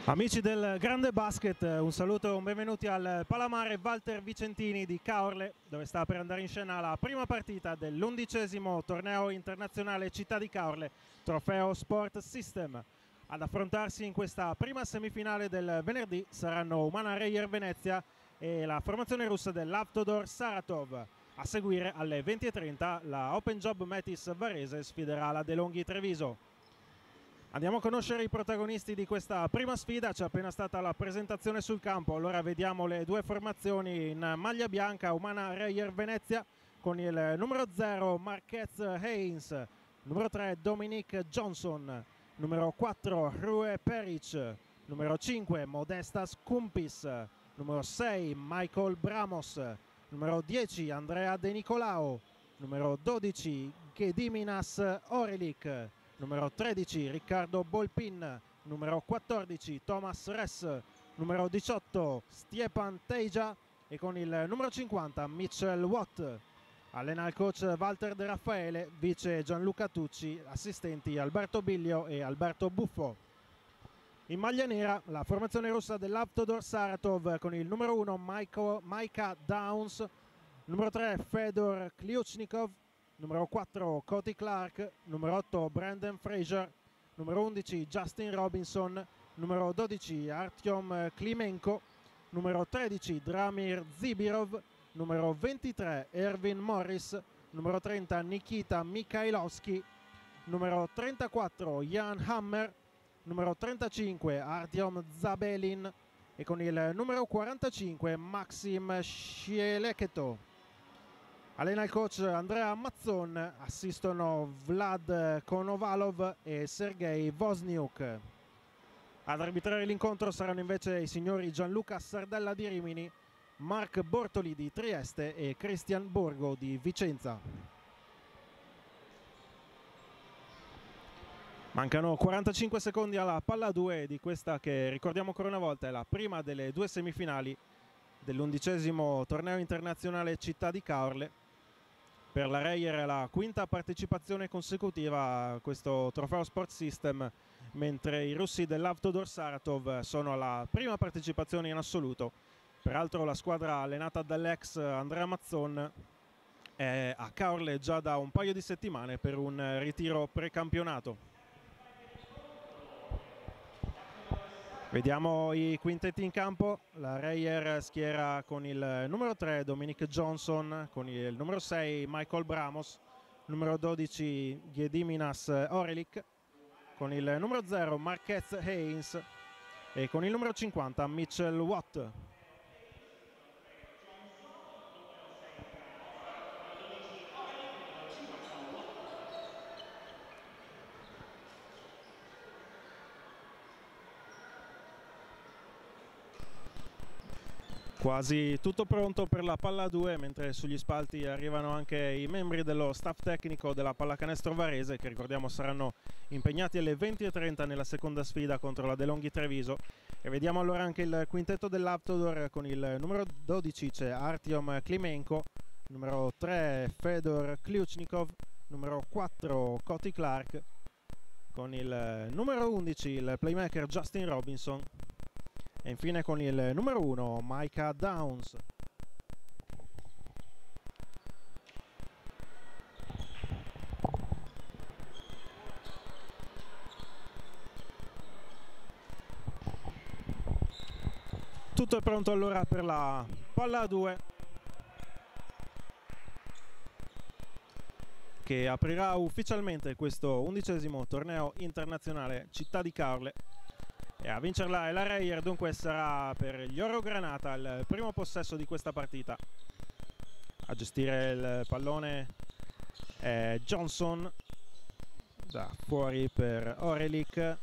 Amici del grande basket, un saluto e un benvenuti al Palamare Walter Vicentini di Caorle, dove sta per andare in scena la prima partita dell'11° torneo internazionale Città di Caorle, Trofeo Sport System. Ad affrontarsi in questa prima semifinale del venerdì saranno Umana Reyer Venezia e la formazione russa dell'Avtodor Saratov. A seguire alle 20:30 la Open Job Metis Varese sfiderà la De Longhi Treviso. Andiamo a conoscere i protagonisti di questa prima sfida. C'è appena stata la presentazione sul campo, allora vediamo le due formazioni. In maglia bianca Umana Reyer Venezia con il numero 0 Marquez Haynes, numero 3 Dominic Johnson, numero 4 Rue Peric, numero 5 Modestas Kumpis, numero 6 Michael Bramos, numero 10 Andrea De Nicolao, numero 12 Gediminas Orelic, numero 13 Riccardo Bolpin, numero 14 Thomas Ress, numero 18 Stjepan Teja e con il numero 50 Mitchell Watt. Allena il coach Walter De Raffaele, vice Gianluca Tucci, assistenti Alberto Biglio e Alberto Buffo. In maglia nera la formazione russa dell'Avtodor Saratov con il numero 1 Micah Downs, numero 3 Fedor Kliuchnikov, numero 4 Cody Clark, numero 8 Brandon Fraser, numero 11 Justin Robinson, numero 12 Artyom Klimenko, numero 13 Dramir Zibirov, numero 23 Erwin Morris, numero 30 Nikita Mikhailovsky, numero 34 Jan Hammer, numero 35 Artyom Zabelin e con il numero 45 Maxim Shieleketo. Allena il coach Andrea Mazzon, assistono Vlad Konovalov e Sergei Wozniuk. Ad arbitrare l'incontro saranno invece i signori Gianluca Sardella di Rimini, Mark Bortoli di Trieste e Cristian Borgo di Vicenza. Mancano 45 secondi alla palla 2 di questa che, ricordiamo ancora una volta, è la prima delle due semifinali dell'11° torneo internazionale Città di Caorle. Per la Reyer è la quinta partecipazione consecutiva a questo Trofeo Sport System, mentre i russi dell'Avtodor Saratov sono alla prima partecipazione in assoluto. Peraltro la squadra allenata dall'ex Andrea Mazzon è a Caorle già da un paio di settimane per un ritiro precampionato. Vediamo i quintetti in campo. La Reyer schiera con il numero 3 Dominic Johnson, con il numero 6 Michael Bramos, numero 12 Gediminas Orelic, con il numero 0 Marquez Haynes e con il numero 50 Mitchell Watt. Quasi tutto pronto per la palla 2, mentre sugli spalti arrivano anche i membri dello staff tecnico della pallacanestro varese, che ricordiamo saranno impegnati alle 20:30 nella seconda sfida contro la De Longhi Treviso. E vediamo allora anche il quintetto dell'Avtodor. Con il numero 12 c'è Artyom Klimenko, numero 3 Fedor Kliuchnikov, numero 4 Cody Clark, con il numero 11 il playmaker Justin Robinson e infine con il numero 1 Micah Downs. Tutto è pronto allora per la palla 2, che aprirà ufficialmente questo 11° torneo internazionale Città di Caorle. E a vincerla è la Reyer, dunque sarà per gli Oro Granata il primo possesso di questa partita. A gestire il pallone è Johnson, da fuori per Orelic.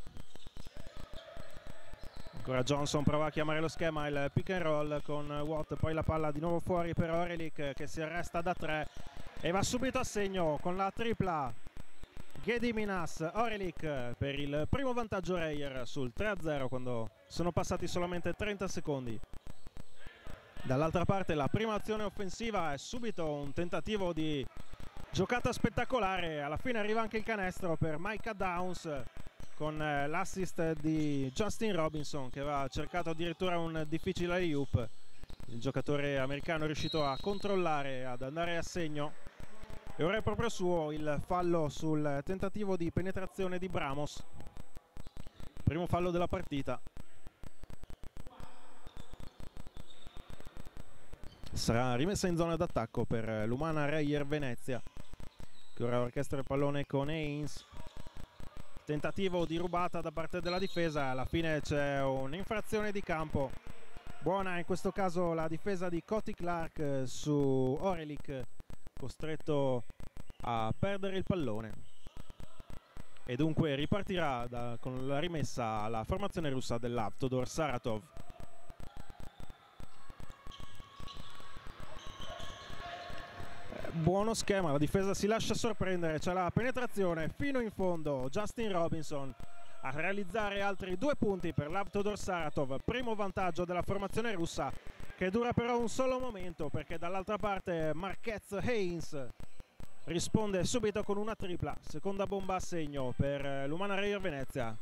Ancora Johnson prova a chiamare lo schema, il pick and roll con Watt, poi la palla di nuovo fuori per Orelic che si arresta da 3 e va subito a segno con la tripla. Gediminas Orelic per il primo vantaggio Reyer sul 3-0 quando sono passati solamente 30 secondi. Dall'altra parte la prima azione offensiva è subito un tentativo di giocata spettacolare, alla fine arriva anche il canestro per Micah Downs con l'assist di Justin Robinson, che aveva cercato addirittura un difficile alley-oop. Il giocatore americano è riuscito a controllare, ad andare a segno, e ora è proprio suo il fallo sul tentativo di penetrazione di Bramos, primo fallo della partita. Sarà rimessa in zona d'attacco per l'Umana Reyer Venezia, che ora orchestra il pallone con Haynes. Tentativo di rubata da parte della difesa, alla fine c'è un'infrazione di campo. Buona in questo caso la difesa di Cody Clark su Orelic, costretto a perdere il pallone. E dunque ripartirà con la rimessa alla formazione russa dell'Avtodor Saratov. Buono schema, la difesa si lascia sorprendere, c'è la penetrazione fino in fondo. Justin Robinson a realizzare altri 2 punti per l'Avtodor Saratov. Primo vantaggio della formazione russa, che dura però un solo momento, perché dall'altra parte Marquez Haynes risponde subito con una tripla. Seconda bomba a segno per l'Umana Reyer Venezia,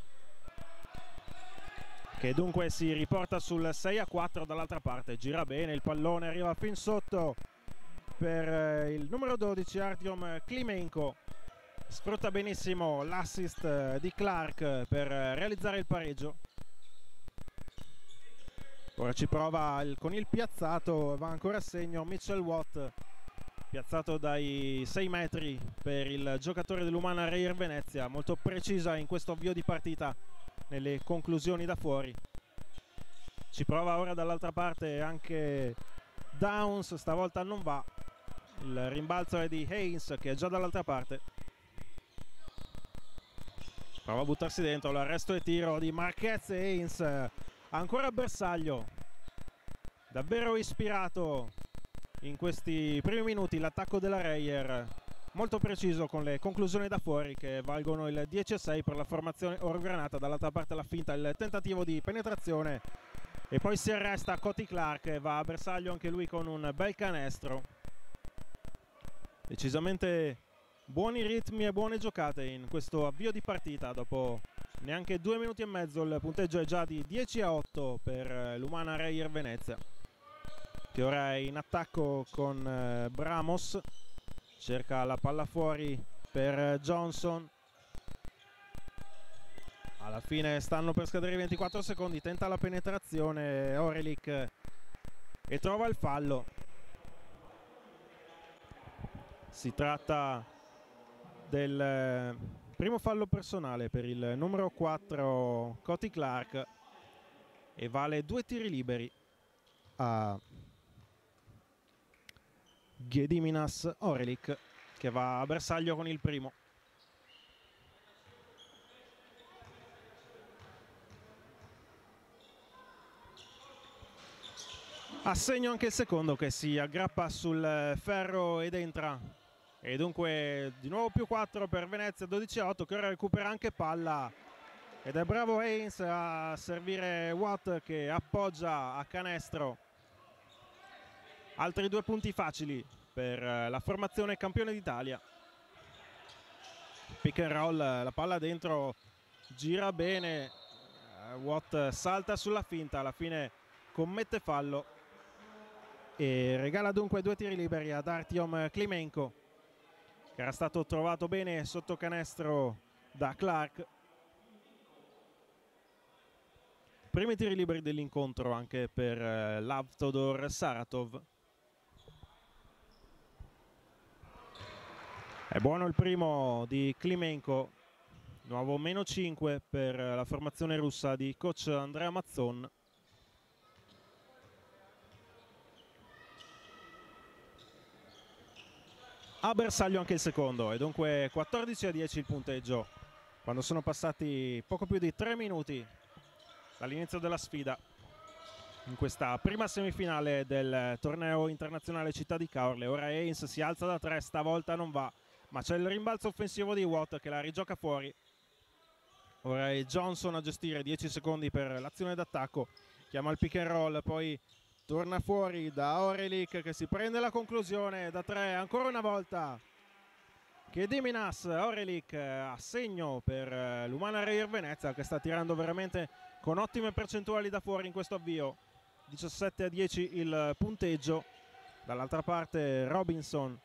che dunque si riporta sul 6-4 dall'altra parte. Gira bene il pallone, arriva fin sotto per il numero 12 Artyom Klimenko. Sfrutta benissimo l'assist di Clark per realizzare il pareggio. Ora ci prova con il piazzato, va ancora a segno Mitchell Watt, piazzato dai 6 metri per il giocatore dell'Umana Reyer Venezia. Molto precisa in questo avvio di partita nelle conclusioni da fuori. Ci prova ora dall'altra parte anche Downs, stavolta non va. Il rimbalzo è di Haynes, che è già dall'altra parte. Prova a buttarsi dentro, l'arresto e tiro di Marquez e Haynes. Ancora bersaglio, davvero ispirato in questi primi minuti l'attacco della Reyer, molto preciso con le conclusioni da fuori che valgono il 10-6 per la formazione orogranata. Dall'altra parte la finta, il tentativo di penetrazione, e poi si arresta Cody Clark e va a bersaglio anche lui con un bel canestro. Decisamente buoni ritmi e buone giocate in questo avvio di partita. Dopo neanche 2 minuti e mezzo il punteggio è già di 10-8 per l'Umana Reyer Venezia, che ora è in attacco con Bramos. Cerca la palla fuori per Johnson. Alla fine stanno per scadere i 24 secondi, tenta la penetrazione Orelic e trova il fallo. Si tratta del primo fallo personale per il numero 4 Cody Clark, e vale 2 tiri liberi a Gediminas Orelic, che va a bersaglio con il primo. A segno anche il secondo, che si aggrappa sul ferro ed entra. E dunque di nuovo più 4 per Venezia, 12-8, che ora recupera anche palla. Ed è bravo Haynes a servire Watt, che appoggia a canestro. Altri 2 punti facili per la formazione campione d'Italia. Pick and roll, la palla dentro, gira bene. Watt salta sulla finta, alla fine commette fallo e regala dunque 2 tiri liberi ad Artyom Klimenko, che era stato trovato bene sotto canestro da Clark. Primi tiri liberi dell'incontro anche per l'Avtodor Saratov. È buono il primo di Klimenko, nuovo meno 5 per la formazione russa di coach Andrea Mazzon. A bersaglio anche il secondo, e dunque 14-10 il punteggio, quando sono passati poco più di 3 minuti dall'inizio della sfida in questa prima semifinale del torneo internazionale Città di Caorle. Ora Haynes si alza da 3, stavolta non va, ma c'è il rimbalzo offensivo di Watt che la rigioca fuori. Ora è Johnson a gestire, 10 secondi per l'azione d'attacco, chiama il pick and roll, poi torna fuori da Orelic, che si prende la conclusione da 3 ancora una volta. Kediminas Orelic a segno per l'Umana Reyer Venezia, che sta tirando veramente con ottime percentuali da fuori in questo avvio. 17-10 il punteggio. Dall'altra parte Robinson,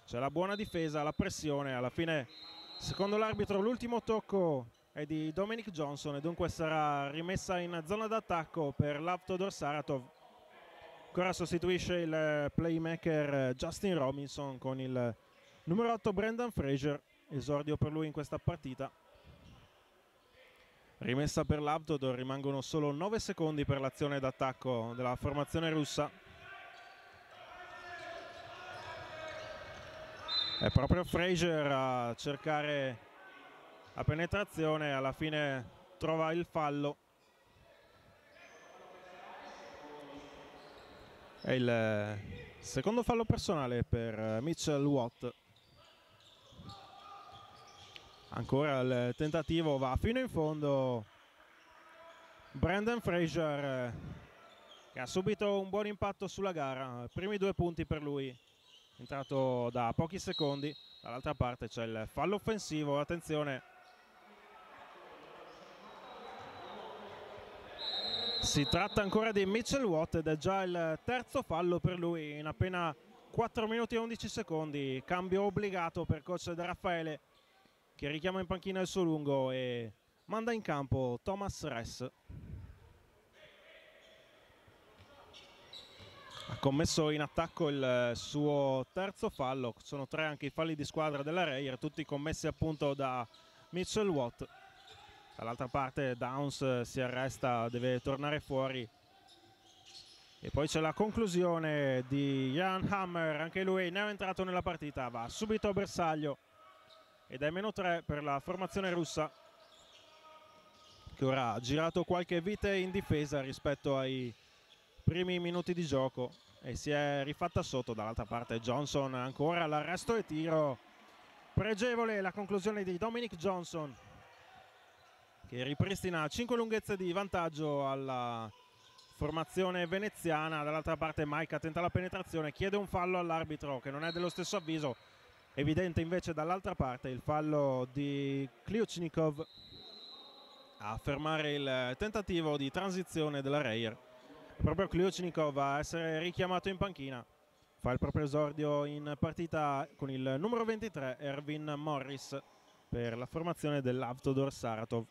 c'è la buona difesa, la pressione. Alla fine, secondo l'arbitro, l'ultimo tocco è di Dominic Johnson e dunque sarà rimessa in zona d'attacco per l'Avtodor Saratov. Ancora sostituisce il playmaker Justin Robinson con il numero 8 Brendan Fraser, esordio per lui in questa partita. Rimessa per l'Avtodor, rimangono solo 9 secondi per l'azione d'attacco della formazione russa. È proprio Fraser a cercare la penetrazione, alla fine trova il fallo. È il secondo fallo personale per Mitchell Watt. Ancora il tentativo, va fino in fondo Brendan Fraser, che ha subito un buon impatto sulla gara. Primi 2 punti per lui, entrato da pochi secondi. Dall'altra parte c'è il fallo offensivo, attenzione. Si tratta ancora di Mitchell Watt ed è già il terzo fallo per lui in appena 4 minuti e 11 secondi. Cambio obbligato per coach De Raffaele, che richiama in panchina il suo lungo e manda in campo Thomas Ress. Ha commesso in attacco il suo terzo fallo, sono 3 anche i falli di squadra della Reyer, tutti commessi appunto da Mitchell Watt. Dall'altra parte Downs si arresta, deve tornare fuori. E poi c'è la conclusione di Jan Hammer, anche lui ne è entrato nella partita, va subito a bersaglio. Ed è -3 per la formazione russa, che ora ha girato qualche vite in difesa rispetto ai primi minuti di gioco e si è rifatta sotto. Dall'altra parte Johnson, ancora l'arresto e tiro pregevole, la conclusione di Dominic Johnson, che ripristina 5 lunghezze di vantaggio alla formazione veneziana. Dall'altra parte Maika tenta la penetrazione, chiede un fallo all'arbitro che non è dello stesso avviso. Evidente invece dall'altra parte il fallo di Kliuchnikov a fermare il tentativo di transizione della Reyer. Proprio Kliuchnikov a essere richiamato in panchina. Fa il proprio esordio in partita con il numero 23 Ervin Morris per la formazione dell'Avtodor Saratov.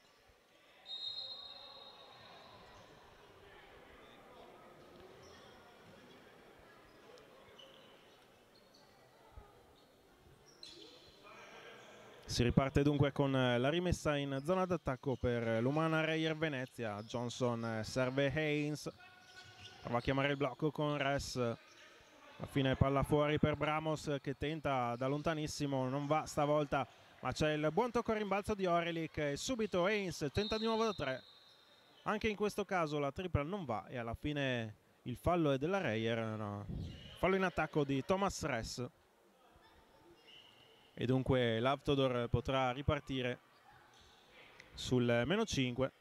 Si riparte dunque con la rimessa in zona d'attacco per l'Umana Reyer Venezia. Johnson serve Haynes, prova a chiamare il blocco con Ress. Alla fine palla fuori per Bramos, che tenta da lontanissimo, non va stavolta, ma c'è il buon tocco a rimbalzo di Orelic e subito Haynes tenta di nuovo da 3. Anche in questo caso la tripla non va e alla fine il fallo è della Reyer, no. Fallo in attacco di Thomas Ress. E dunque l'Avtodor potrà ripartire sul -5.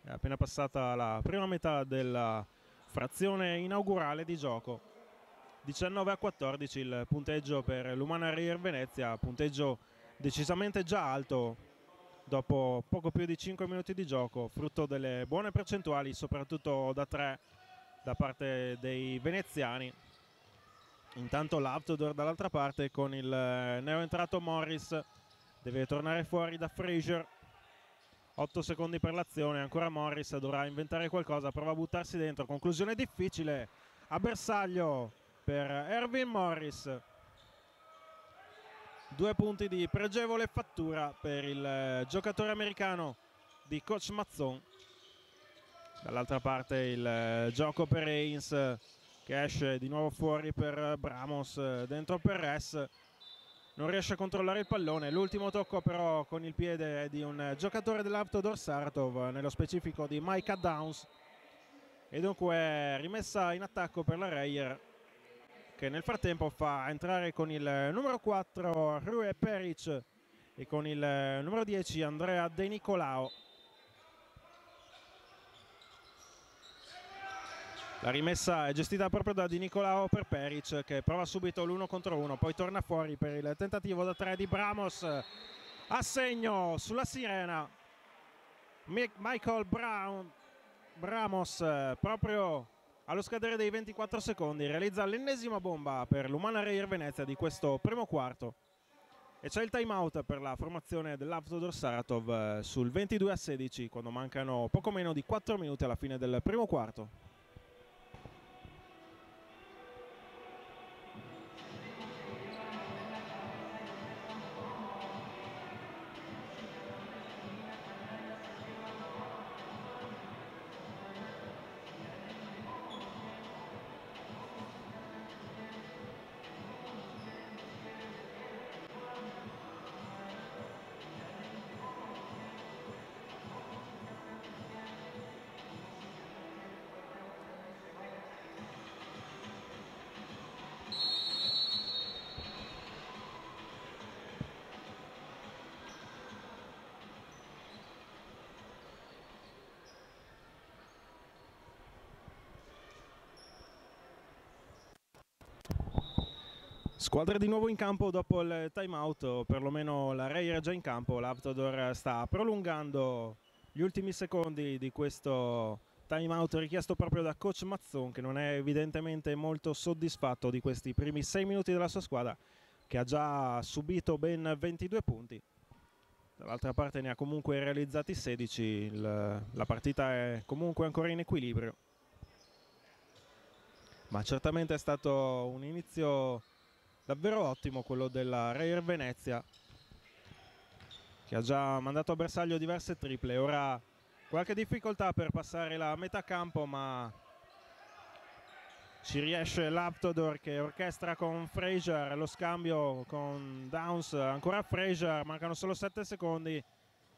È appena passata la prima metà della frazione inaugurale di gioco. 19-14 il punteggio per l'Umana Reyer Venezia, punteggio decisamente già alto dopo poco più di 5 minuti di gioco, frutto delle buone percentuali soprattutto da 3 da parte dei veneziani. Intanto l'Avtodor dall'altra parte con il neoentrato Morris deve tornare fuori da Fraser. 8 secondi per l'azione, ancora Morris dovrà inventare qualcosa, prova a buttarsi dentro, conclusione difficile a bersaglio per Ervin Morris. 2 punti di pregevole fattura per il giocatore americano di coach Mazzon. Dall'altra parte il gioco per Haynes, che esce di nuovo fuori per Bramos, dentro per Ress, non riesce a controllare il pallone. L'ultimo tocco però con il piede è di un giocatore dell'Avtodor Saratov, nello specifico di Micah Downs, e dunque rimessa in attacco per la Reyer, che nel frattempo fa entrare con il numero 4 Rue Peric e con il numero 10 Andrea De Nicolao. La rimessa è gestita proprio da Di Nicolao per Peric, che prova subito l'1 contro 1, poi torna fuori per il tentativo da 3 di Bramos. A segno sulla sirena Michael Bramos, proprio allo scadere dei 24 secondi, realizza l'ennesima bomba per l'Umana Reyer Venezia di questo primo quarto. E c'è il time out per la formazione dell'Avtodor Saratov sul 22-16, quando mancano poco meno di 4 minuti alla fine del primo quarto. Squadra di nuovo in campo dopo il time out, o perlomeno la Reyer è già in campo. L'Avtodor sta prolungando gli ultimi secondi di questo time out richiesto proprio da coach Mazzon, che non è evidentemente molto soddisfatto di questi primi 6 minuti della sua squadra, che ha già subito ben 22 punti. Dall'altra parte ne ha comunque realizzati 16, la partita è comunque ancora in equilibrio. Ma certamente è stato un inizio davvero ottimo quello della Reyer Venezia, che ha già mandato a bersaglio diverse triple. Ora qualche difficoltà per passare la metà campo, ma ci riesce l'Avtodor, che orchestra con Fraser lo scambio con Downs. Ancora Fraser, mancano solo 7 secondi,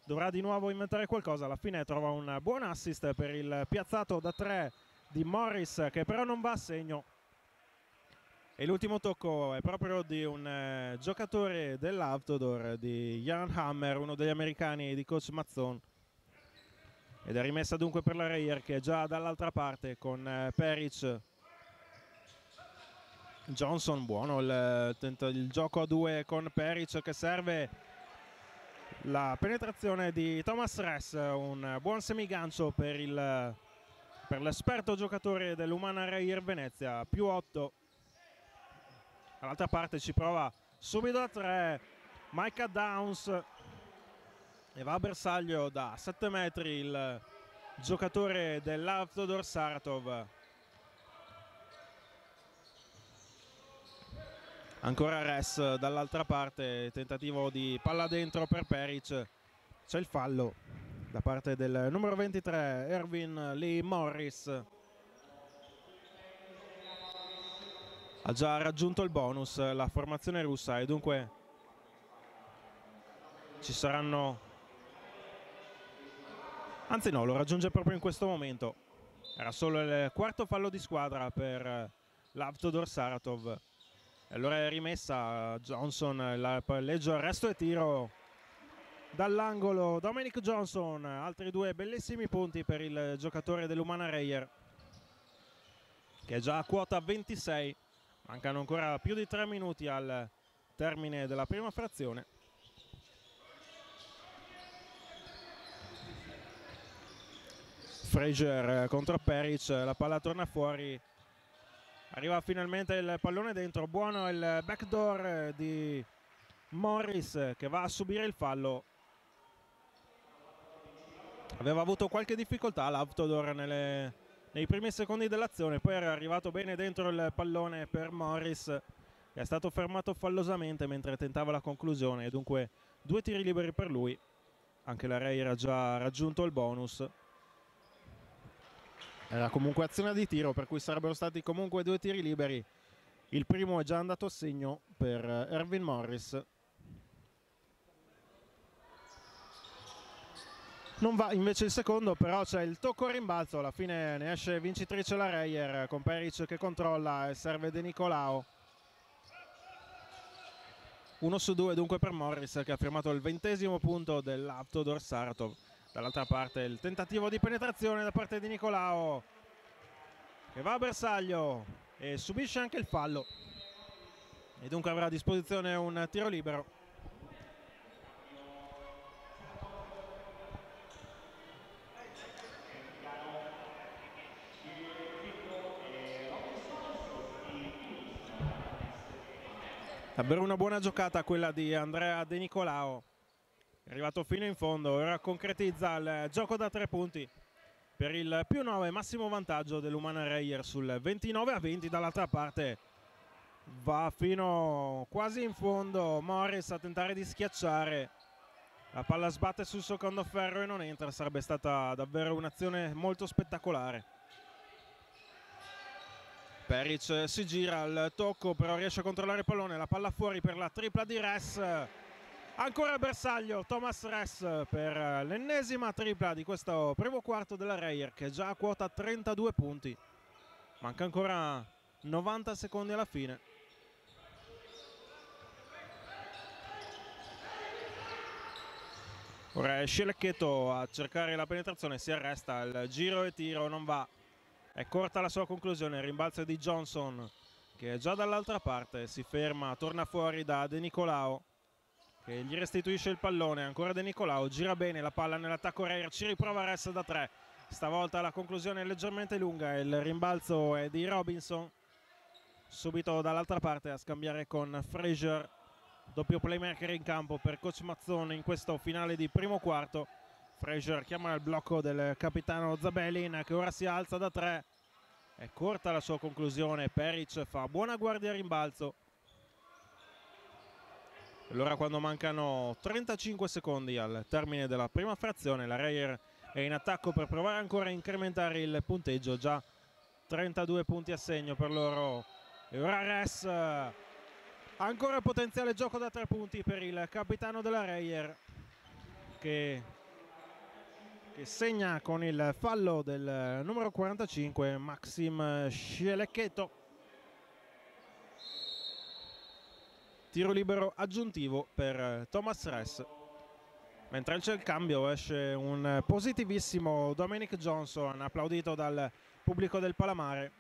dovrà di nuovo inventare qualcosa. Alla fine trova un buon assist per il piazzato da 3 di Morris, che però non va a segno. E l'ultimo tocco è proprio di un giocatore dell'Avtodor, di Jan Hammer, uno degli americani di coach Mazzon. Ed è rimessa dunque per la Reyer, che è già dall'altra parte con Peric. Johnson, buono il gioco a 2 con Peric, che serve la penetrazione di Thomas Ress. Un buon semigancio per l'esperto giocatore dell'Umana Reyer Venezia, più 8. Dall'altra parte ci prova subito da 3 Micah Downs e va a bersaglio da 7 metri il giocatore dell'Avtodor Saratov. Ancora Ress dall'altra parte, tentativo di palla dentro per Peric. C'è il fallo da parte del numero 23 Erwin Lee Morris. Ha già raggiunto il bonus la formazione russa, e dunque ci saranno, anzi no, lo raggiunge proprio in questo momento. Era solo il quarto fallo di squadra per l'Avtodor Saratov. E allora è rimessa. Johnson, la palleggio, arresto e tiro dall'angolo. Dominic Johnson, altri 2 bellissimi punti per il giocatore dell'Umana Reyer, che è già a quota 26. Mancano ancora più di 3 minuti al termine della prima frazione. Fraser contro Peric, la palla torna fuori. Arriva finalmente il pallone dentro. Buono il backdoor di Morris, che va a subire il fallo. Aveva avuto qualche difficoltà l'Avtodor nei primi secondi dell'azione, poi era arrivato bene dentro il pallone per Morris, che è stato fermato fallosamente mentre tentava la conclusione, e dunque 2 tiri liberi per lui. Anche la Reyer ha già raggiunto il bonus. Era comunque azione di tiro, per cui sarebbero stati comunque 2 tiri liberi. Il primo è già andato a segno per Erwin Morris. Non va invece il secondo, però c'è il tocco a rimbalzo. Alla fine ne esce vincitrice la Reyer, con Peric che controlla e serve De Nicolao. 1 su 2 dunque per Morris, che ha firmato il 20° punto dell'Avtodor Saratov. Dall'altra parte il tentativo di penetrazione da parte di Nicolao. che va a bersaglio e subisce anche il fallo, e dunque avrà a disposizione un tiro libero. Davvero una buona giocata quella di Andrea De Nicolao, è arrivato fino in fondo, ora concretizza il gioco da 3 punti per il +9, massimo vantaggio dell'Umana Reyer sul 29-20. Dall'altra parte va fino quasi in fondo Morris a tentare di schiacciare, la palla sbatte sul secondo ferro e non entra. Sarebbe stata davvero un'azione molto spettacolare. Peric si gira al tocco, però riesce a controllare il pallone, la palla fuori per la tripla di Ress. Ancora bersaglio Thomas Ress per l'ennesima tripla di questo primo quarto della Reyer, che è già a quota 32 punti. Manca ancora 90 secondi alla fine. Ora è Sceleccheto a cercare la penetrazione, si arresta, il giro e tiro non va. È corta la sua conclusione, il rimbalzo di Johnson che è già dall'altra parte, si ferma, torna fuori da De Nicolao che gli restituisce il pallone, ancora De Nicolao, gira bene la palla nell'attacco Reyer, ci riprova Ress da 3, stavolta la conclusione è leggermente lunga, il rimbalzo è di Robinson, subito dall'altra parte a scambiare con Frazier, doppio playmaker in campo per coach Mazzone in questo finale di primo quarto. Frazier chiama il blocco del capitano Zabelin che ora si alza da 3, è corta la sua conclusione, Peric fa buona guardia a rimbalzo. Allora quando mancano 35 secondi al termine della prima frazione, la Reyer è in attacco per provare ancora a incrementare il punteggio, già 32 punti a segno per loro. E ora Ress, ancora potenziale gioco da 3 punti per il capitano della Reyer che segna con il fallo del numero 45 Maxim Sceleccheto. Tiro libero aggiuntivo per Thomas Ress. Mentre c'è il cambio esce un positivissimo Dominic Johnson, applaudito dal pubblico del Palamare,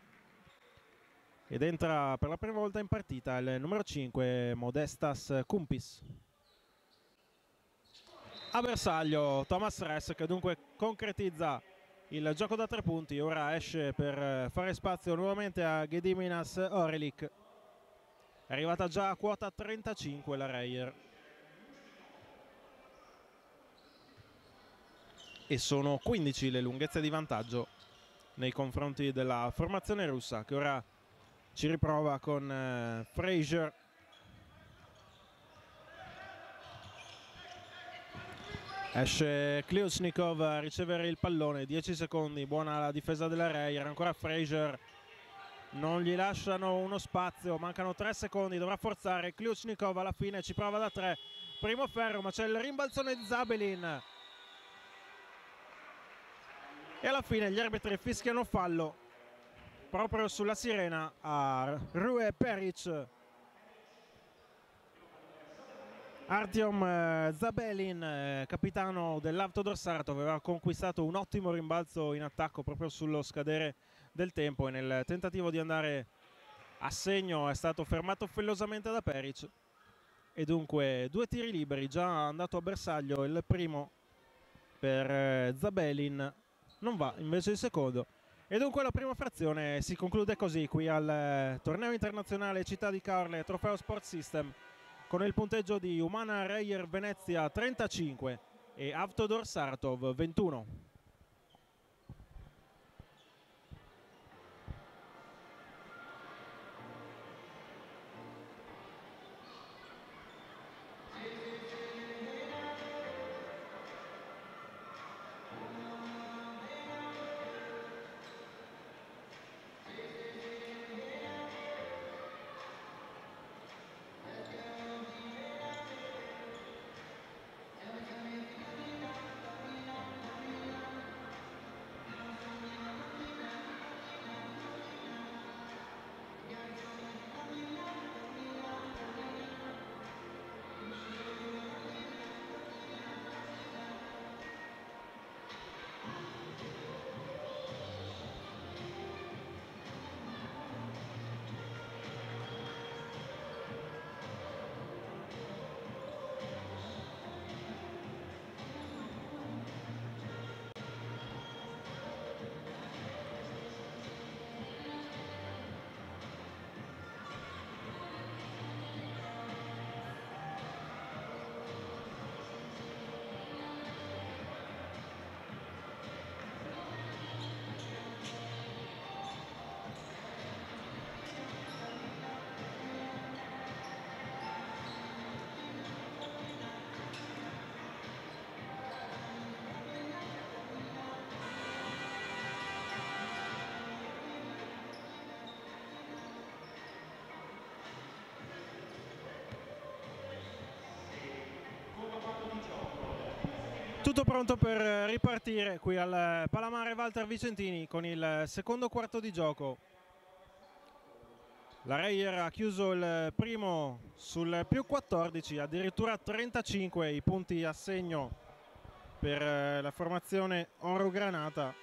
ed entra per la prima volta in partita il numero 5 Modestas Kumpis. A bersaglio Thomas Ress che dunque concretizza il gioco da 3 punti, ora esce per fare spazio nuovamente a Gediminas Orelic. È arrivata già a quota 35 la Reyer e sono 15 le lunghezze di vantaggio nei confronti della formazione russa, che ora ci riprova con Frazier. Esce Kliuchnikov a ricevere il pallone, 10 secondi, buona la difesa della Reyer, ancora Frazier, non gli lasciano uno spazio, mancano 3 secondi, dovrà forzare Kliuchnikov, alla fine ci prova da 3, primo ferro, ma c'è il rimbalzone di Zabelin e alla fine gli arbitri fischiano fallo proprio sulla sirena a Rue Peric. Artyom Zabelin, capitano dell'Avtodor Saratov, aveva conquistato un ottimo rimbalzo in attacco proprio sullo scadere del tempo e nel tentativo di andare a segno è stato fermato offellosamente da Peric e dunque 2 tiri liberi, già andato a bersaglio il primo per Zabelin, non va invece il secondo, e dunque la prima frazione si conclude così qui al torneo internazionale Città di Caorle Trofeo Sport System, con il punteggio di Umana Reyer Venezia 35 e Avtodor Saratov 21. Tutto pronto per ripartire qui al Palamare Walter Vicentini con il secondo quarto di gioco. La Reyer ha chiuso il primo sul più 14, addirittura 35 i punti a segno per la formazione Oro Granata.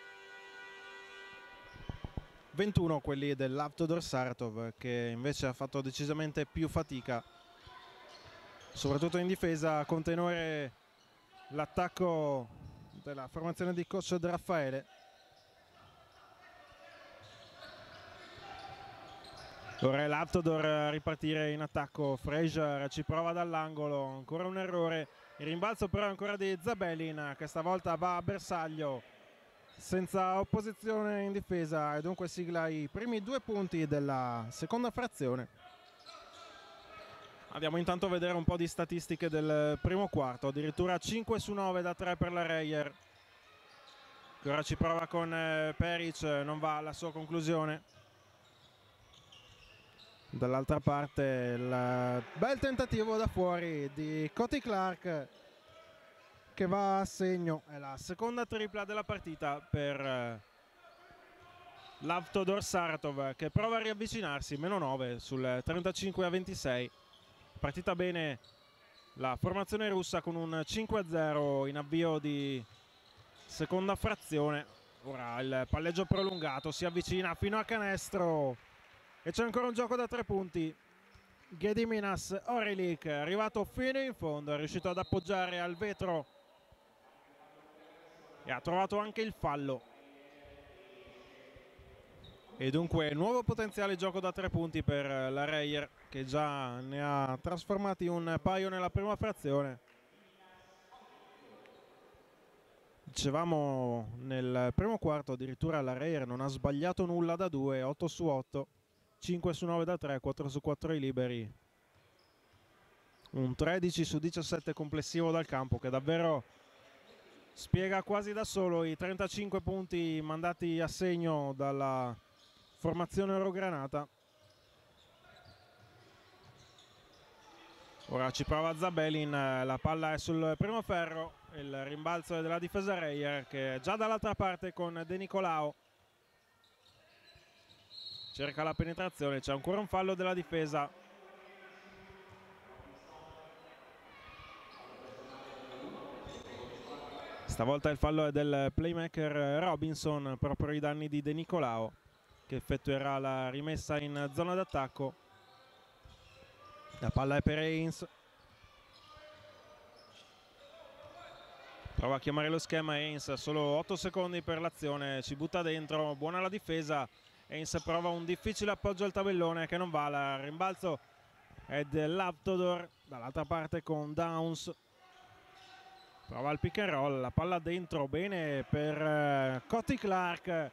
21 quelli dell'Avtodor Saratov, che invece ha fatto decisamente più fatica, soprattutto in difesa, a contenere l'attacco della formazione di coach Raffaele. Ora è l'Avtodor a ripartire in attacco. Fraser ci prova dall'angolo, ancora un errore, il rimbalzo però ancora di Zabelin, che stavolta va a bersaglio senza opposizione in difesa, e dunque sigla i primi 2 punti della seconda frazione. Andiamo intanto a vedere un po' di statistiche del primo quarto, addirittura 5 su 9 da 3 per la Reyer, che ora ci prova con Peric, non va alla sua conclusione. Dall'altra parte il bel tentativo da fuori di Cody Clark, che va a segno. È la seconda tripla della partita per l'Avtodor Saratov, che prova a riavvicinarsi, meno 9 sul 35-26. Partita bene la formazione russa con un 5-0 in avvio di seconda frazione. Ora il palleggio prolungato, si avvicina fino a canestro e c'è ancora un gioco da 3 punti. Gediminas Orelic è arrivato fino in fondo, è riuscito ad appoggiare al vetro e ha trovato anche il fallo. E dunque nuovo potenziale gioco da 3 punti per la Reyer, che già ne ha trasformati un paio nella prima frazione. Dicevamo nel primo quarto addirittura la Reyer non ha sbagliato nulla da 2, 8 su 8, 5 su 9 da 3, 4 su 4 ai liberi. Un 13 su 17 complessivo dal campo, che davvero spiega quasi da solo i 35 punti mandati a segno dalla formazione Oro Granata. Ora ci prova Zabelin, la palla è sul primo ferro, il rimbalzo è della difesa Reyer, che è già dall'altra parte con De Nicolao. Cerca la penetrazione, c'è ancora un fallo della difesa. Stavolta il fallo è del playmaker Robinson, proprio ai danni di De Nicolao, che effettuerà la rimessa in zona d'attacco. La palla è per Haynes. Prova a chiamare lo schema Haynes, solo 8 secondi per l'azione, ci butta dentro, buona la difesa. Haynes prova un difficile appoggio al tabellone che non va, il rimbalzo è dell'Avtodor, dall'altra parte con Downs. Prova il pick and roll, la palla dentro, bene per Cody Clark,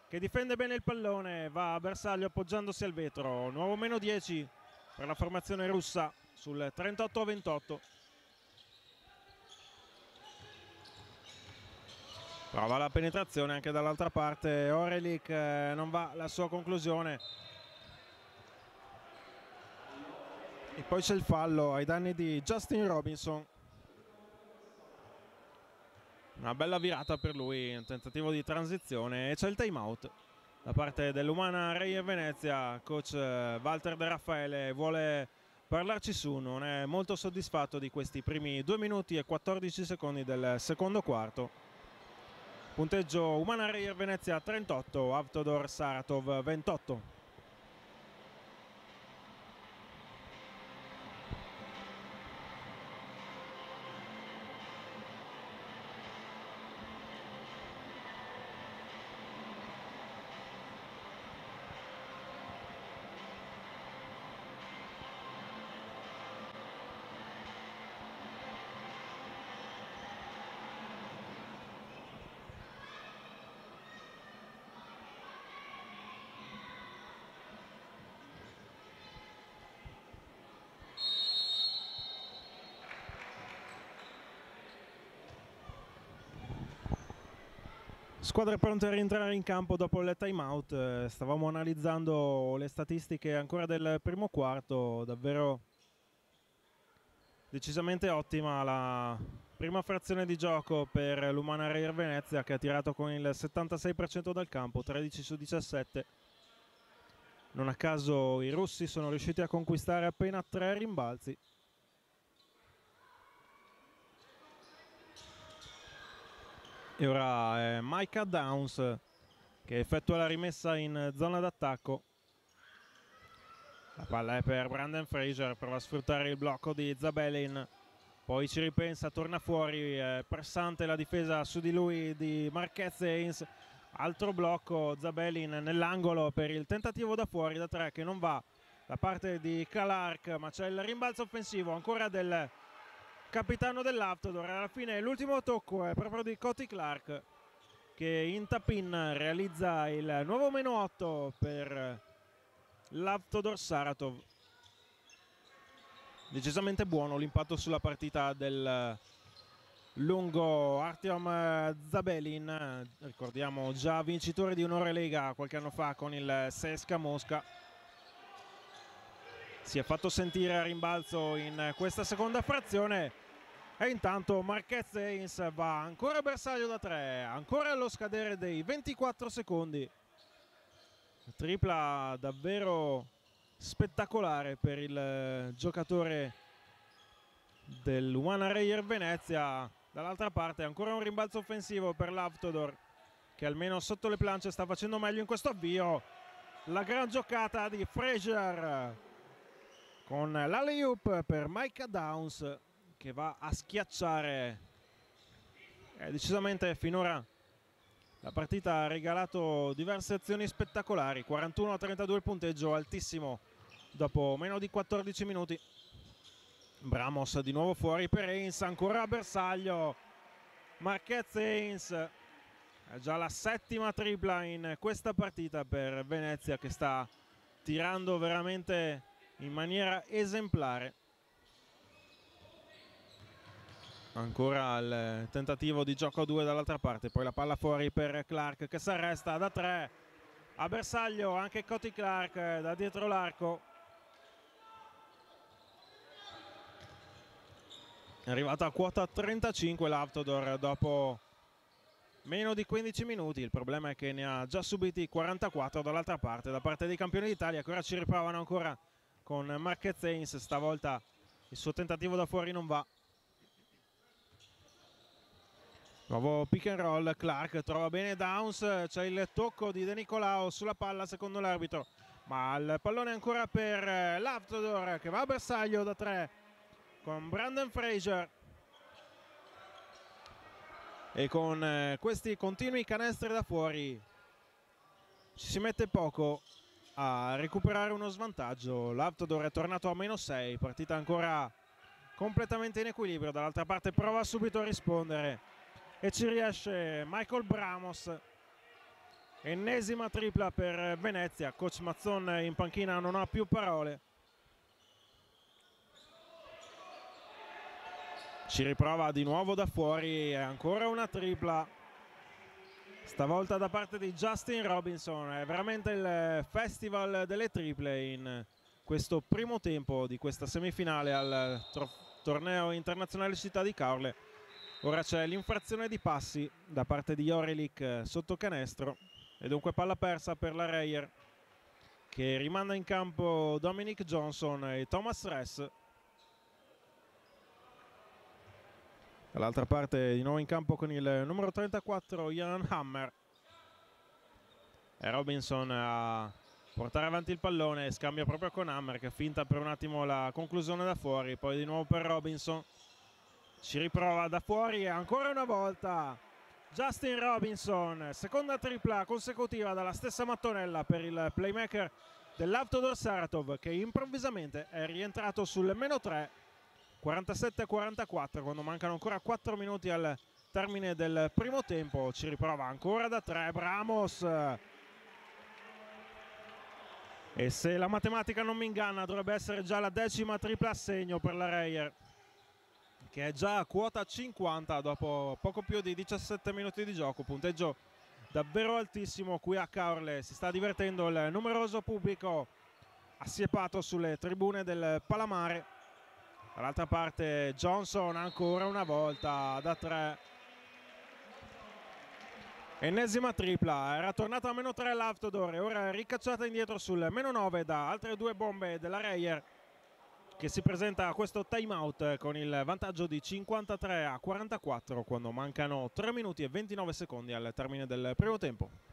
che difende bene il pallone, va a bersaglio appoggiandosi al vetro. Nuovo meno 10 per la formazione russa sul 38-28. Prova la penetrazione anche dall'altra parte Orelic, non va la sua conclusione. E poi c'è il fallo ai danni di Justin Robinson. Una bella virata per lui, un tentativo di transizione, e c'è il time out da parte dell'Umana Reyer Venezia. Coach Walter De Raffaele vuole parlarci su, non è molto soddisfatto di questi primi 2 minuti e 14 secondi del secondo quarto. Punteggio Umana Reyer Venezia 38, Avtodor Saratov 28. Squadre pronte a rientrare in campo dopo il time out. Stavamo analizzando le statistiche ancora del primo quarto, davvero decisamente ottima la Prima frazione di gioco per l'Umana Reyer Venezia, che ha tirato con il 76% dal campo, 13 su 17. Non a caso i russi sono riusciti a conquistare appena 3 rimbalzi. E ora è Micah Downs che effettua la rimessa in zona d'attacco. La palla è per Brandon Fraser, prova a sfruttare il blocco di Zabelin, poi ci ripensa, torna fuori, pressante la difesa su di lui di Marquez Haynes. Altro blocco, Zabelin nell'angolo per il tentativo da fuori da 3 che non va da parte di Clark, ma c'è il rimbalzo offensivo ancora del capitano dell'Aftodor. Alla fine l'ultimo tocco è proprio di Cody Clark, che in tap-in realizza il nuovo -8 per l'Aftodor Saratov. Decisamente buono l'impatto sulla partita del lungo Artyom Zabelin, ricordiamo già vincitore di Onore Lega qualche anno fa con il CSKA Mosca. Si è fatto sentire a rimbalzo in questa seconda frazione e intanto Marquez Haynes va ancora bersaglio da 3, ancora allo scadere dei 24 secondi. Tripla davvero spettacolare per il giocatore dell'Umana Reyer Venezia. Dall'altra parte ancora un rimbalzo offensivo per l'Aftodor, che almeno sotto le planche sta facendo meglio in questo avvio. La gran giocata di Fraser con l'alley-oop per Micah Downs, che va a schiacciare. Decisamente finora la partita ha regalato diverse azioni spettacolari. 41-32 il punteggio, altissimo dopo meno di 14 minuti. Bramos di nuovo fuori per Haynes, ancora a bersaglio Marquez Haynes. È già la 7ª tripla in questa partita per Venezia, che sta tirando veramente in maniera esemplare. Ancora il tentativo di gioco a 2 dall'altra parte, poi la palla fuori per Clark che si arresta da 3. A bersaglio anche Cody Clark da dietro l'arco. È arrivata a quota 35 l'Aftodor dopo meno di 15 minuti. Il problema è che ne ha già subiti 44 dall'altra parte, da parte dei campioni d'Italia, che ora ci riprovano ancora con Marquez Haynes. Stavolta il suo tentativo da fuori non va. Nuovo pick and roll, Clark trova bene Downs, c'è il tocco di De Nicolao sulla palla secondo l'arbitro, ma il pallone è ancora per l'Aftodor, che va a bersaglio da 3 con Brandon Fraser. E con questi continui canestri da fuori ci si mette poco a recuperare uno svantaggio. L'Aftodor è tornato a -6, partita ancora completamente in equilibrio. Dall'altra parte prova subito a rispondere e ci riesce Michael Bramos. Ennesima tripla per Venezia. Coach Mazzon in panchina non ha più parole. Ci riprova di nuovo da fuori, ancora una tripla, stavolta da parte di Justin Robinson. È veramente il festival delle triple in questo primo tempo di questa semifinale al torneo internazionale Città di Caorle. Ora c'è l'infrazione di passi da parte di Jorelic sotto canestro e dunque palla persa per la Reyer, che rimanda in campo Dominic Johnson e Thomas Ress. Dall'altra parte di nuovo in campo con il numero 34 Jan Hammer. E Robinson a portare avanti il pallone, scambia proprio con Hammer, che finta per un attimo la conclusione da fuori, poi di nuovo per Robinson. Ci riprova da fuori ancora una volta Justin Robinson, seconda tripla consecutiva dalla stessa mattonella per il playmaker dell'Aftodor Saratov, che improvvisamente è rientrato sul -3, 47-44, quando mancano ancora 4 minuti al termine del primo tempo. Ci riprova ancora da 3 Bramos, e se la matematica non mi inganna dovrebbe essere già la 10ª tripla a segno per la Reyer, che è già a quota 50 dopo poco più di 17 minuti di gioco. Punteggio davvero altissimo qui a Caorle. Si sta divertendo il numeroso pubblico assiepato sulle tribune del Palamare. Dall'altra parte Johnson ancora una volta da 3. Ennesima tripla, era tornata a -3 l'Avtodor e ora è ricacciata indietro sul -9 da altre 2 bombe della Reyer, che si presenta a questo timeout con il vantaggio di 53-44 quando mancano 3 minuti e 29 secondi al termine del primo tempo.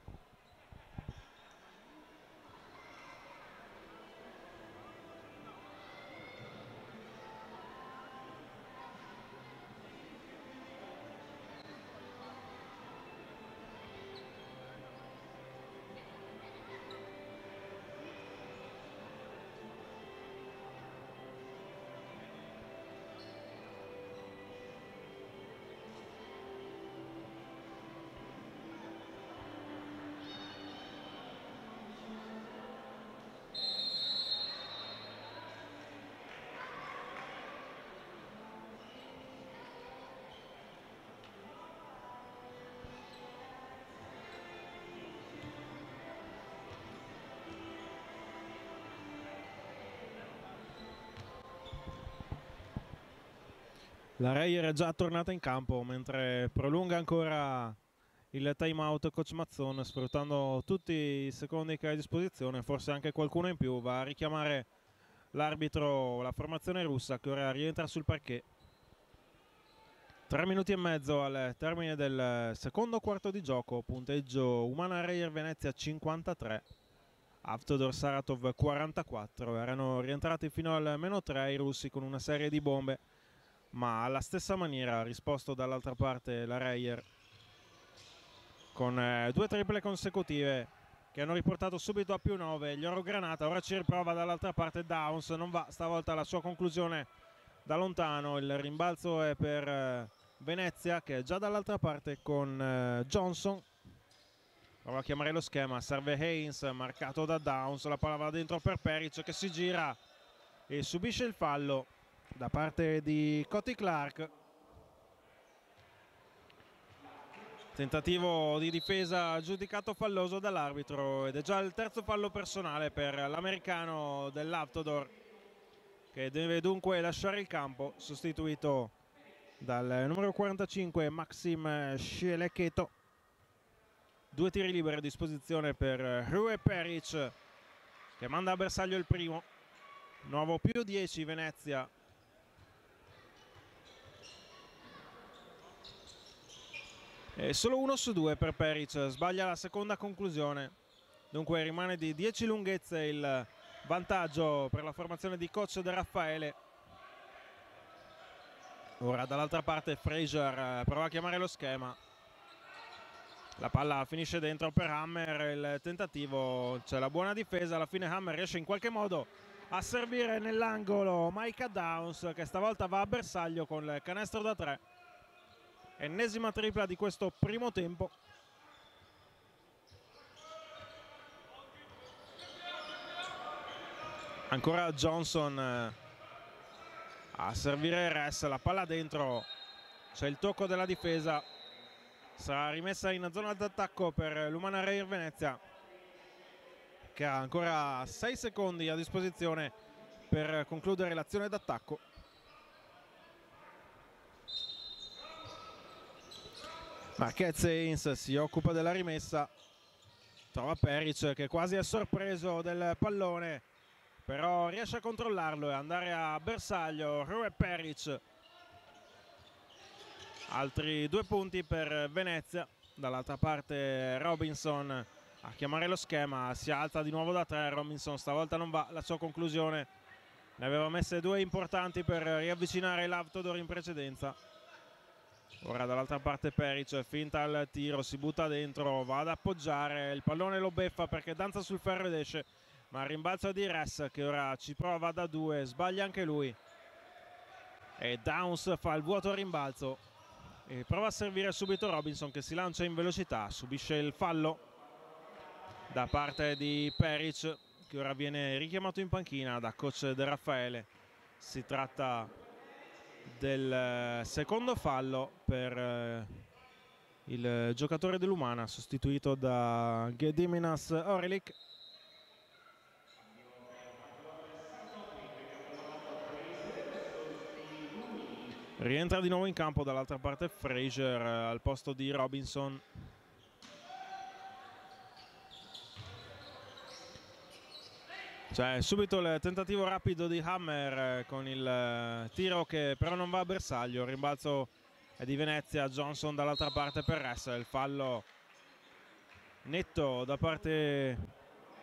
La Reyer è già tornata in campo mentre prolunga ancora il timeout coach Mazzon, sfruttando tutti i secondi che ha a disposizione, forse anche qualcuno in più. Va a richiamare l'arbitro, la formazione russa, che ora rientra sul parquet. 3 minuti e mezzo al termine del secondo quarto di gioco, punteggio Umana Reyer Venezia 53, Avtodor Saratov 44. Erano rientrati fino al -3 i russi con una serie di bombe, ma alla stessa maniera ha risposto dall'altra parte la Reyer con 2 triple consecutive che hanno riportato subito a +9 gli Oro Granata. Ora ci riprova dall'altra parte Downs, non va stavolta la sua conclusione da lontano. Il rimbalzo è per Venezia, che è già dall'altra parte con Johnson. Prova a chiamare lo schema, serve Haynes, marcato da Downs, la palla va dentro per Peric che si gira e subisce il fallo da parte di Cody Clark. Tentativo di difesa giudicato falloso dall'arbitro ed è già il terzo fallo personale per l'americano dell'Avtodor, che deve dunque lasciare il campo, sostituito dal numero 45 Maxim Scielecheto. 2 tiri liberi a disposizione per Rue Peric, che manda a bersaglio il primo. Nuovo +10 Venezia. E solo 1 su 2 per Peric, sbaglia la seconda conclusione. Dunque rimane di 10 lunghezze il vantaggio per la formazione di coach De Raffaele. Ora dall'altra parte Fraser prova a chiamare lo schema. La palla finisce dentro per Hammer, il tentativo, c'è la buona difesa, alla fine Hammer riesce in qualche modo a servire nell'angolo Micah Downs, che stavolta va a bersaglio con il canestro da 3. Ennesima tripla di questo primo tempo. Ancora Johnson a servire Ress, la palla dentro, c'è il tocco della difesa, sarà rimessa in zona d'attacco per l'Umana Reyer Venezia, che ha ancora 6 secondi a disposizione per concludere l'azione d'attacco. Marquez Haynes si occupa della rimessa, trova Peric che quasi è sorpreso del pallone, però riesce a controllarlo e andare a bersaglio. Rue Peric, altri 2 punti per Venezia. Dall'altra parte Robinson a chiamare lo schema, si alza di nuovo da 3. Robinson stavolta non va la sua conclusione, ne aveva messe 2 importanti per riavvicinare l'Avtodor in precedenza. Ora dall'altra parte Peric, finta al tiro, si butta dentro, va ad appoggiare, il pallone lo beffa perché danza sul ferro ed esce, ma il rimbalzo è di Ress, che ora ci prova da 2, sbaglia anche lui e Downs fa il vuoto rimbalzo e prova a servire subito Robinson, che si lancia in velocità, subisce il fallo da parte di Peric, che ora viene richiamato in panchina da coach De Raffaele. Si tratta del secondo fallo per il giocatore dell'Umana, sostituito da Gediminas Orelic. Rientra di nuovo in campo dall'altra parte Frazier al posto di Robinson. Cioè subito il tentativo rapido di Hammer con il tiro che però non va a bersaglio. Il rimbalzo è di Venezia, Johnson dall'altra parte per Russell. Il fallo netto da parte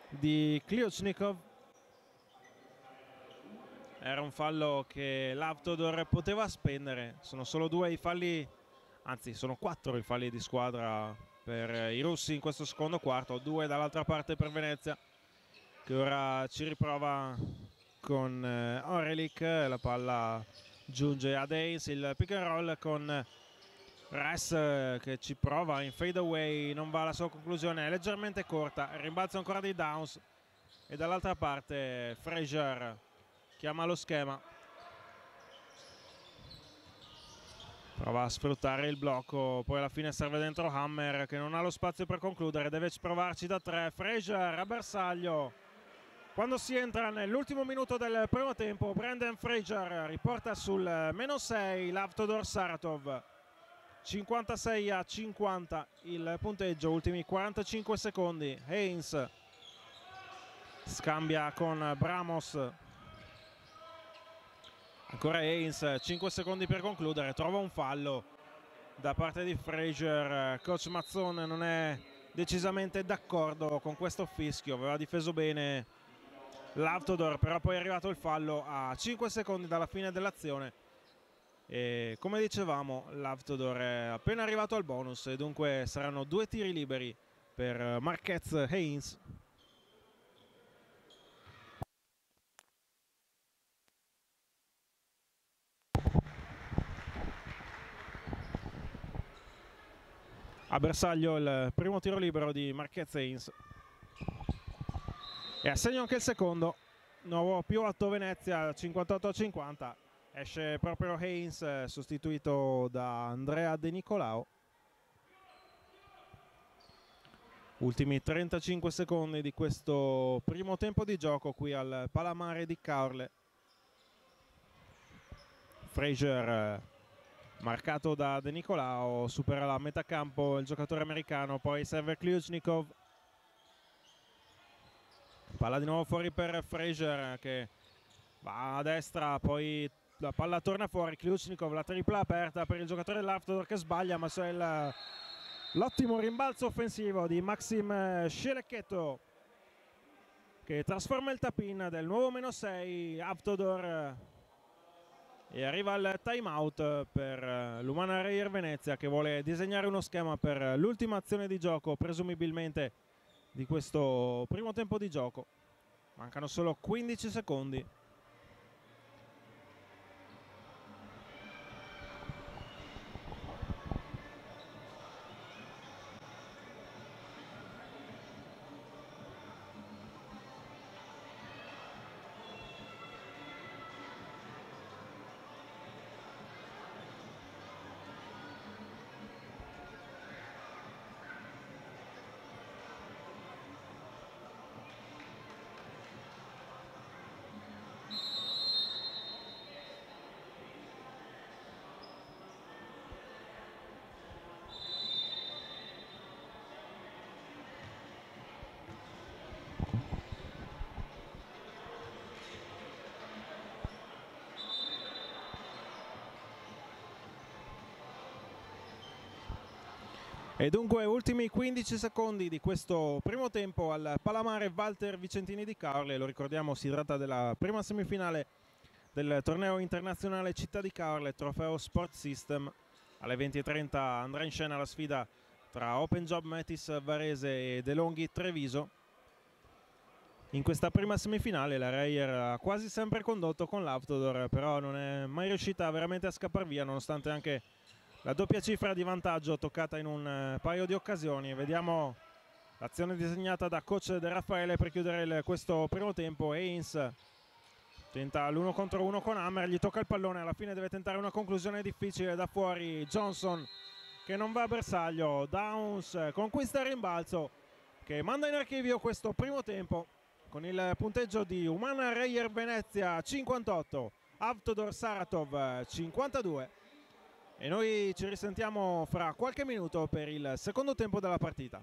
di Kliuchnikov. Era un fallo che l'Avtodor poteva spendere. Sono solo due i falli, anzi sono 4 i falli di squadra per i russi in questo secondo quarto, 2 dall'altra parte per Venezia, che ora ci riprova con Orelic. La palla giunge ad Haynes, il pick and roll con Ress che ci prova in fade away, non va alla sua conclusione, è leggermente corta. Il rimbalzo ancora di Downs e dall'altra parte Frazier chiama lo schema, prova a sfruttare il blocco, poi alla fine serve dentro Hammer che non ha lo spazio per concludere, deve provarci da 3. Frazier a bersaglio quando si entra nell'ultimo minuto del primo tempo. Brandon Frazier riporta sul -6 l'Avtodor Saratov, 56-50 il punteggio, ultimi 45 secondi. Haynes scambia con Bramos, ancora Haynes, 5 secondi per concludere, trova un fallo da parte di Frazier. Coach Mazzone non è decisamente d'accordo con questo fischio, aveva difeso bene l'Avtodor, però poi è arrivato il fallo a 5 secondi dalla fine dell'azione e come dicevamo l'Avtodor è appena arrivato al bonus e dunque saranno 2 tiri liberi per Marquez Haynes. A bersaglio il primo tiro libero di Marquez Haynes e a segno anche il secondo, nuovo più 8 Venezia, 58-50. Esce proprio Haynes, sostituito da Andrea De Nicolao. Ultimi 35 secondi di questo primo tempo di gioco qui al Palamare di Caorle. Frazier marcato da De Nicolao, supera la metà campo il giocatore americano, poi serve Kliuchnikov. Palla di nuovo fuori per Frazier che va a destra, poi la palla torna fuori. Kliuchnikov, la tripla aperta per il giocatore dell'Avtodor che sbaglia, ma c'è l'ottimo rimbalzo offensivo di Maxim Shelechetto che trasforma il tap-in del nuovo -6 Avtodor e arriva al time out per l'Umana Reyer Venezia che vuole disegnare uno schema per l'ultima azione di gioco presumibilmente di questo primo tempo di gioco. Mancano solo 15 secondi. E dunque ultimi 15 secondi di questo primo tempo al Palamare Walter Vicentini di Caorle. Lo ricordiamo, si tratta della prima semifinale del torneo internazionale Città di Caorle, trofeo Sport System. Alle 20:30 andrà in scena la sfida tra Open Job Metis Varese e De Longhi Treviso. In questa prima semifinale la Reyer ha quasi sempre condotto con l'Avtodor, però non è mai riuscita veramente a scappar via, nonostante anche la doppia cifra di vantaggio toccata in un paio di occasioni. Vediamo l'azione disegnata da coach De Raffaele per chiudere questo primo tempo. Haynes tenta l'1 contro 1 con Hammer, gli tocca il pallone, alla fine deve tentare una conclusione difficile da fuori. Johnson che non va a bersaglio, Downs conquista il rimbalzo che manda in archivio questo primo tempo con il punteggio di Umana Reyer Venezia 58, Avtodor Saratov 52. E noi ci risentiamo fra qualche minuto per il secondo tempo della partita.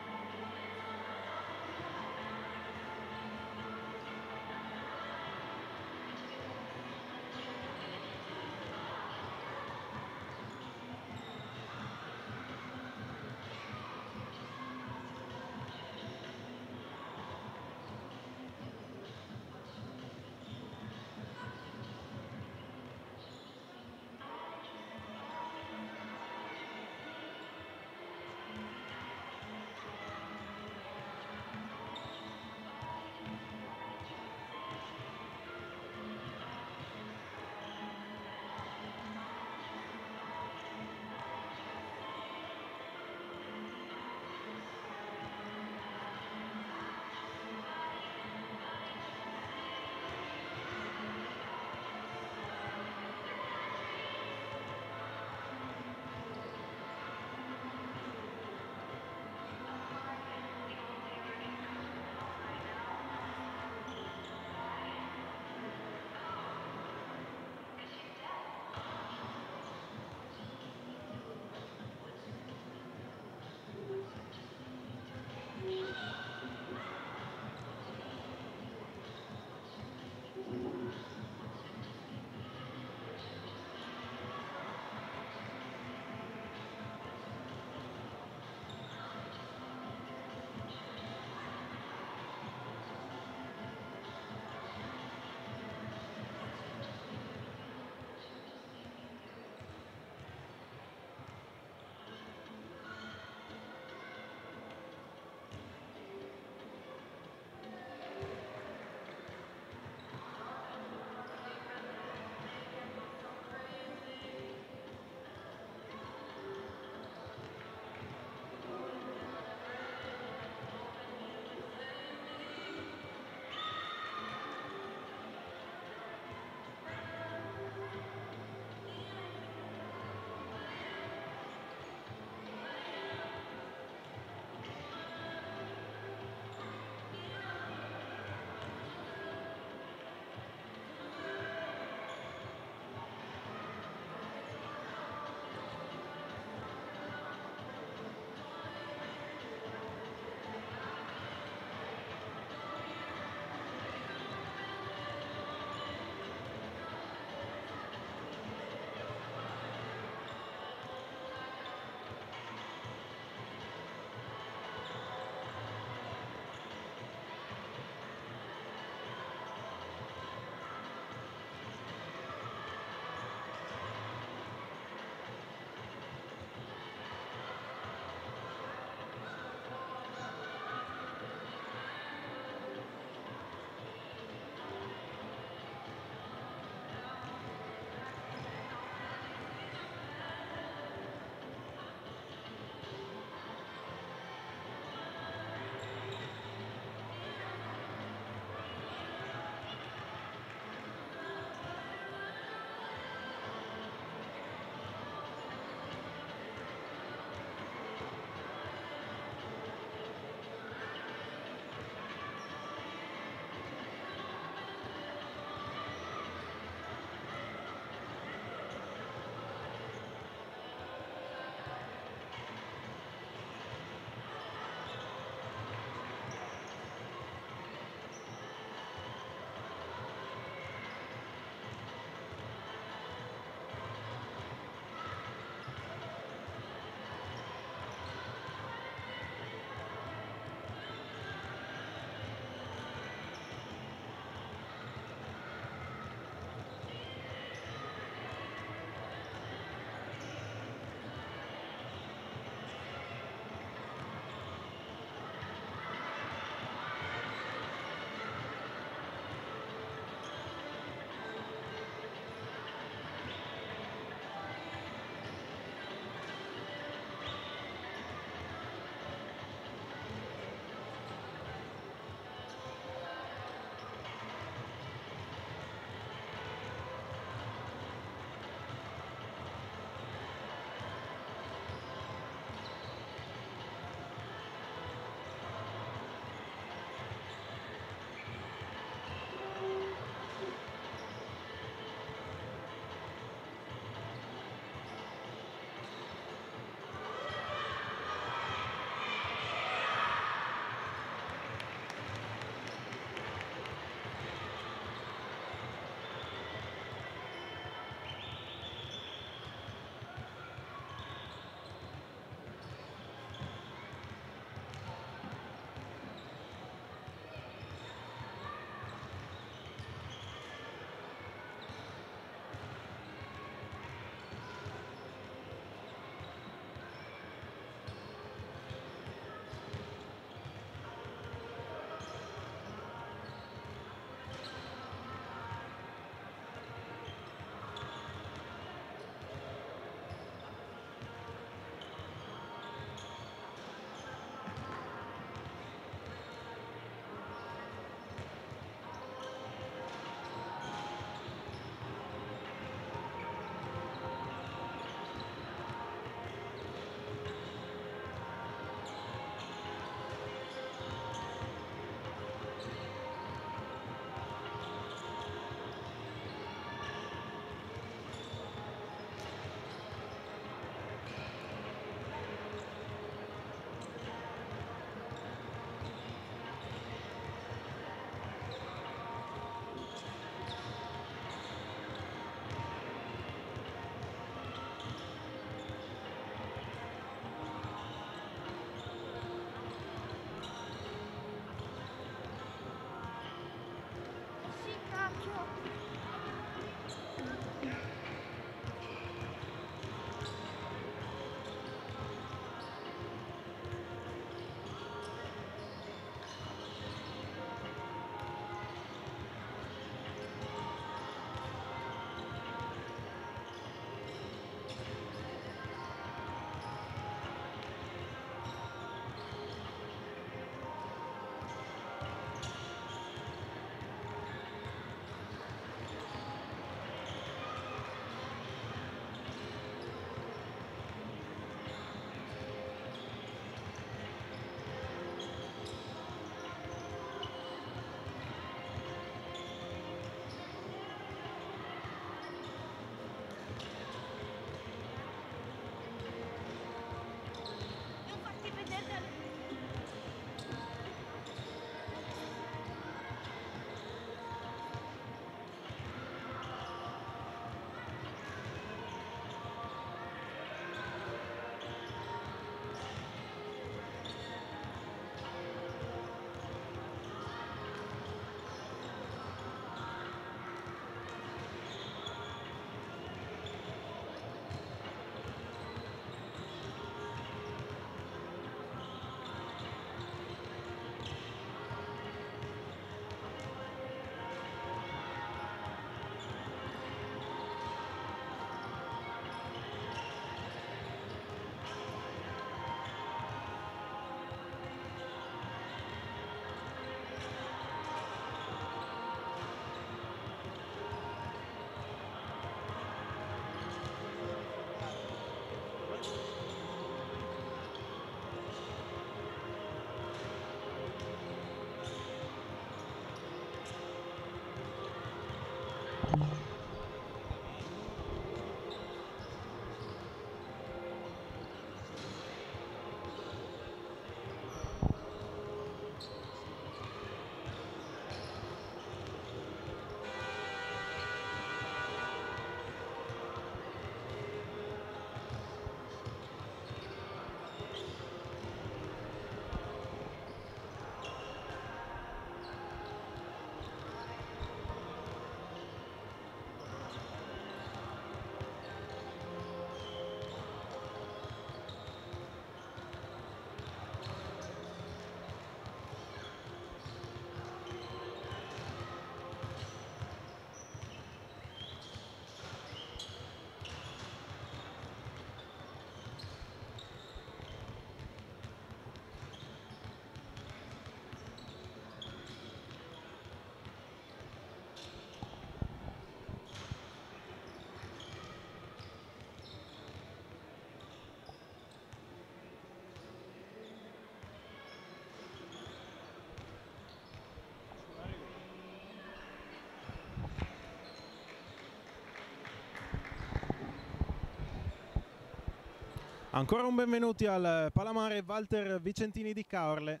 Ancora un benvenuti al Palamare Walter Vicentini di Caorle.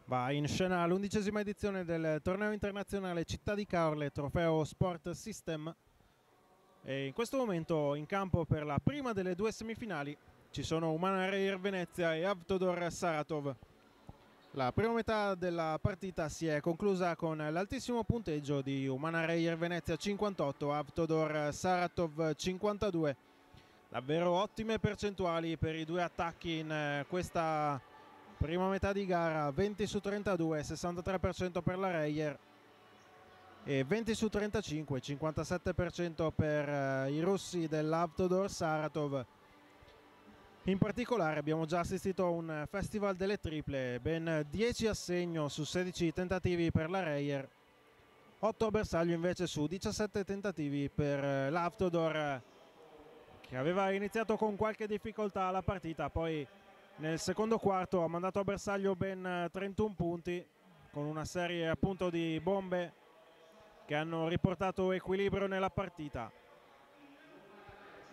Va in scena l'11ª edizione del torneo internazionale Città di Caorle, trofeo Sport System. E in questo momento in campo per la prima delle due semifinali ci sono Umana Reyer Venezia e Avtodor Saratov. La prima metà della partita si è conclusa con l'altissimo punteggio di Umana Reyer Venezia 58, Avtodor Saratov 52. Davvero ottime percentuali per i due attacchi in questa prima metà di gara: 20 su 32, 63% per la Reyer e 20 su 35, 57% per i russi dell'Avtodor Saratov. In particolare abbiamo già assistito a un festival delle triple, ben 10 a segno su 16 tentativi per la Reyer, 8 a bersaglio invece su 17 tentativi per l'Avtodor, che aveva iniziato con qualche difficoltà la partita, poi nel secondo quarto ha mandato a bersaglio ben 31 punti con una serie appunto di bombe che hanno riportato equilibrio nella partita.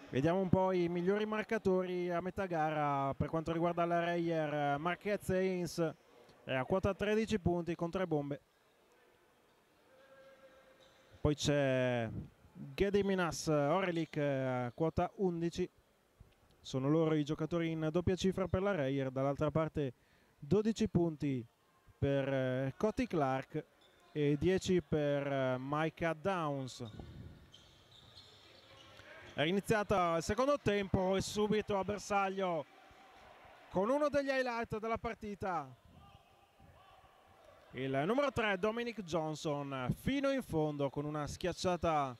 Vediamo un po' i migliori marcatori a metà gara. Per quanto riguarda la Reyer, Marquez e Haynes è a quota 13 punti con 3 bombe. Poi c'è Gediminas Orelik a quota 11. Sono loro i giocatori in doppia cifra per la Reyer. Dall'altra parte 12 punti per Cody Clark e 10 per Micah Downs. È iniziata il secondo tempo e subito a bersaglio con uno degli highlight della partita, il numero 3 Dominic Johnson, fino in fondo con una schiacciata